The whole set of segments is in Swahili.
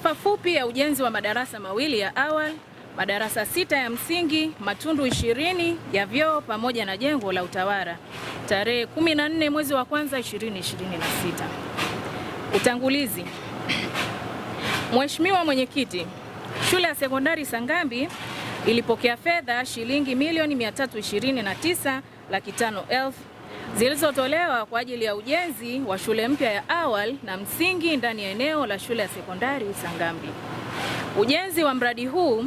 Ratiba fupi ya ujenzi wa madarasa mawili ya awali, madarasa 6 ya msingi, matundu 20 ya vyoo pamoja na jengo la utawala. Tarehe 14 mwezi wa kwanza 2026. Utangulizi. Mheshimiwa Mwenyekiti, Shule ya Sekondari Sangambi ilipokea fedha shilingi milioni 329,500,000 zilizotolewa kwa ajili ya ujenzi wa shule mpya ya awali na msingi ndani ya eneo la Shule ya Sekondari Sangambi. Ujenzi wa mradi huu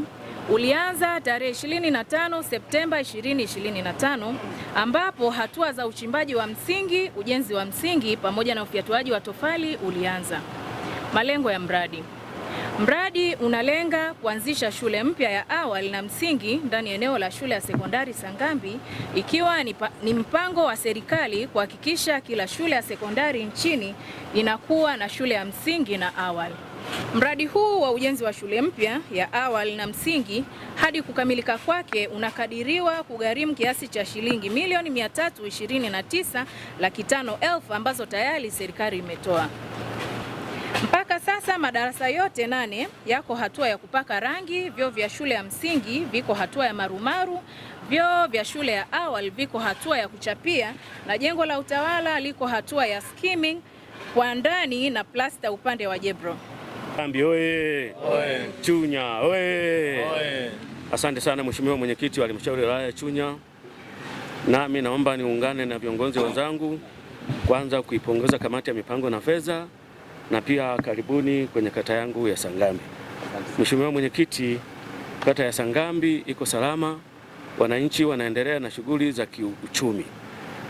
ulianza tarehe 25 Septemba 2025 ambapo hatua za uchimbaji wa msingi, ujenzi wa msingi pamoja na ufyatuaji wa tofali ulianza. Malengo ya mradi. Mradi unalenga kuanzisha shule mpya ya awali na msingi ndani ya eneo la Shule ya Sekondari Sangambi, ikiwa ni mpango wa serikali kuhakikisha kila shule ya sekondari nchini inakuwa na shule ya msingi na awali. Mradi huu wa ujenzi wa shule mpya ya awali na msingi hadi kukamilika kwake unakadiriwa kugharimu kiasi cha shilingi milioni 329,500,000 ambazo tayari serikali imetoa. Mpaka sasa madarasa yote 8 yako hatua ya kupaka rangi, vyoo vya shule ya msingi viko hatua ya marumaru, vyoo vya shule ya awali viko hatua ya kuchapia na jengo la utawala liko hatua ya skimming kwa ndani na plasta upande wa jebro. Sangambi oye! Chunya oye! Asante sana Mheshimiwa Mwenyekiti wa Halmashauri ya Wilaya ya Chunya. Nami naomba niungane na viongozi wenzangu kwanza kuipongeza kamati ya mipango na fedha na pia karibuni kwenye kata yangu ya Sangambi. Mheshimiwa Mwenyekiti, kata ya Sangambi iko salama, wananchi wanaendelea na shughuli za kiuchumi.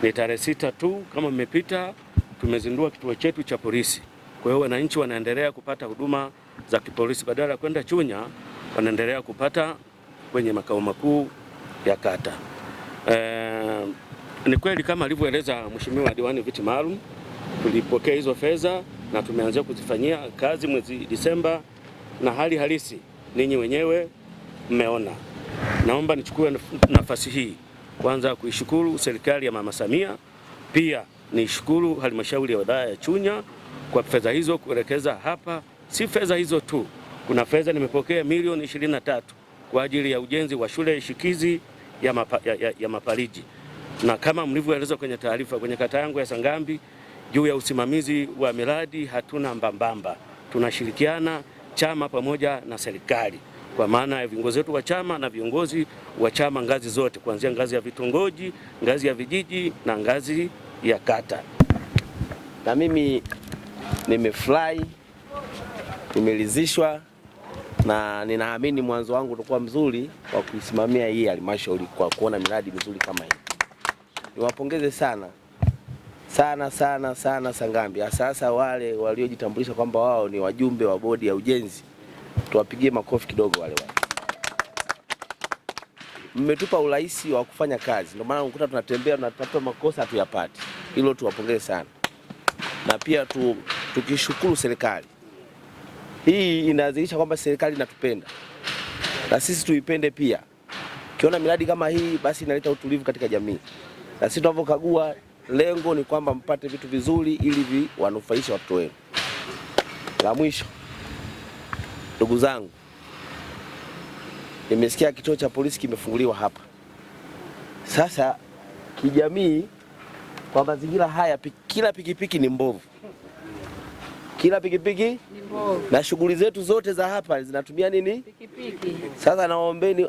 Ni tarehe 6 tu kama mmepita tumezindua kituo chetu cha polisi. Kwa hiyo wananchi wanaendelea kupata huduma za kipolisi badala ya kwenda Chunya, wanaendelea kupata kwenye makao makuu ya kata. Ni kweli kama alivyoeleza Mheshimiwa Diwani Viti Maalum, tulipokea hizo fedha na tumeanza kuzifanyia kazi mwezi Disemba na hali halisi ninyi wenyewe mmeona. Naomba nichukue nafasi hii kwanza kuishukuru serikali ya Mama Samia, pia nishukuru halmashauri ya wilaya ya Chunya kwa fedha hizo kuelekeza hapa. Si fedha hizo tu, kuna fedha nimepokea milioni 23 kwa ajili ya ujenzi wa shule shikizi ya Mapaliji, na kama mlivyoeleza kwenye taarifa kwenye kata yangu ya Sangambi juu ya usimamizi wa miradi hatuna mbambamba, tunashirikiana chama pamoja na serikali kwa maana ya viongozi wetu wa chama na viongozi wa chama ngazi zote, kuanzia ngazi ya vitongoji, ngazi ya vijiji na ngazi ya kata. Na mimi nimefurahi, nimeridhishwa na ninaamini mwanzo wangu utakuwa mzuri wa kuisimamia hii halmashauri kwa kuona miradi mizuri kama hii. Niwapongeze sana Sangambi. Sasa wale waliojitambulisha kwamba wao ni wajumbe wa bodi ya ujenzi, tuwapigie makofi kidogo wale. Mmetupa urahisi wa kufanya kazi, ndio maana ukuta tunatembea tunatafuta makosa hatuyapati. Hilo tuwapongeze sana. Na pia tukishukuru serikali. Hii inadhihirisha kwamba serikali inatupenda na sisi tuipende pia. Kiona miradi kama hii basi inaleta utulivu katika jamii. Na sisi tunapokagua, lengo ni kwamba mpate vitu vizuri ili wanufaishe watoto wenu. La mwisho, ndugu zangu, nimesikia kituo cha polisi kimefunguliwa hapa. Sasa kijamii kwa mazingira haya kila pikipiki ni mbovu. Kila pikipiki ni mbovu. Na shughuli zetu zote za hapa zinatumia nini? Pikipiki. Sasa naombeni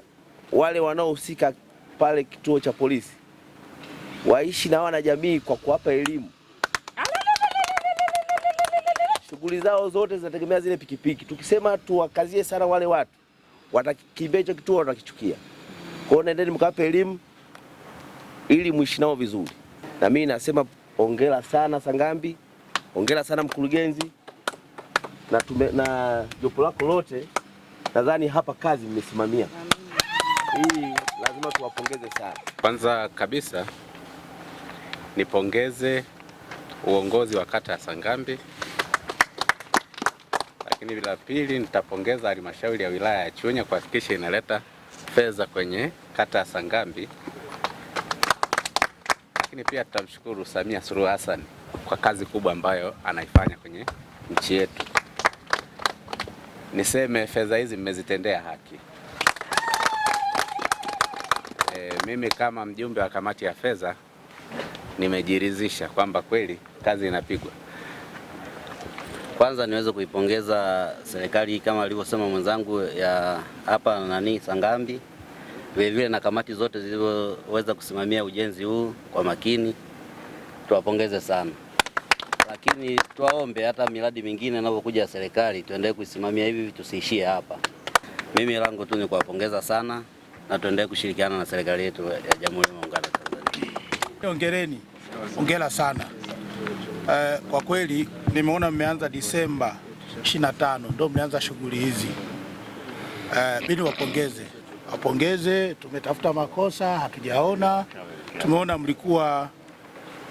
wale wanaohusika pale kituo cha polisi waishi na wanajamii kwa kuwapa elimu. Shughuli zao zote zinategemea zile pikipiki. Tukisema tuwakazie sana wale watu, watakimbia hicho kituo, watakichukia. Kwa hiyo nendeni mkawape elimu ili muishi nao vizuri. Na mimi nasema hongera sana Sangambi, hongera sana mkurugenzi na jopo lako lote. Nadhani hapa kazi mmesimamia. Hii lazima tuwapongeze sana. Kwanza kabisa nipongeze uongozi wa kata ya Sangambi, lakini bila pili nitapongeza halmashauri ya wilaya ya Chunya kuhakikisha inaleta fedha kwenye kata ya Sangambi, lakini pia tutamshukuru Samia Suluhu Hassan kwa kazi kubwa ambayo anaifanya kwenye nchi yetu. niseme fedha hizi mmezitendea haki. Mimi kama mjumbe wa kamati ya fedha nimejiridhisha kwamba kweli kazi inapigwa. Kwanza niweze kuipongeza serikali kama alivyosema mwenzangu ya hapa Sangambi, vile na kamati zote zilizoweza kusimamia ujenzi huu kwa makini. Tuwapongeze sana. Lakini tuwaombe hata miradi mingine inapokuja serikali tuendelee kuisimamia hivi, tusiishie hapa. Mimi langu tu ni kuwapongeza sana na tuendelee kushirikiana na serikali yetu ya Jamhuri ya Muungano wa Tanzania. Hongereni. Hongera sana. Kwa kweli nimeona mmeanza Disemba 25 ndio mmeanza shughuli hizi. Mimi wapongeze, tumetafuta makosa hatujaona. Tumeona mlikuwa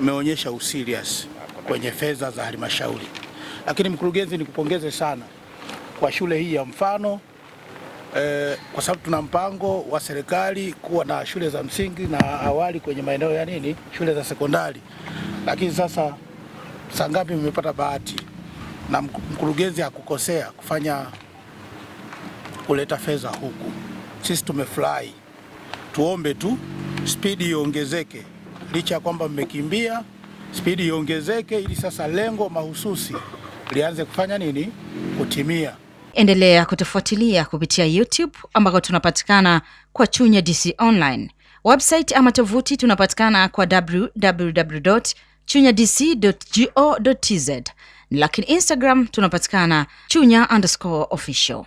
mmeonyesha userious kwenye fedha za halmashauri. Lakini mkurugenzi, nikupongeze sana kwa shule hii ya mfano, kwa sababu tuna mpango wa serikali kuwa na shule za msingi na awali kwenye maeneo ya shule za sekondari. Lakini sasa Sangambi mmepata bahati na mkurugenzi hakukosea kufanya kuleta fedha huku. Sisi tumefurahi. Tuombe tu spidi iongezeke, licha kwamba mmekimbia, spidi iongezeke ili sasa lengo mahususi lianze kufanya kutimia. Endelea kutufuatilia kupitia YouTube ambako tunapatikana kwa Chunya DC Online. Website ama tovuti tunapatikana kwa www.chunyadc.go.tz. Lakini Instagram tunapatikana Chunya_official.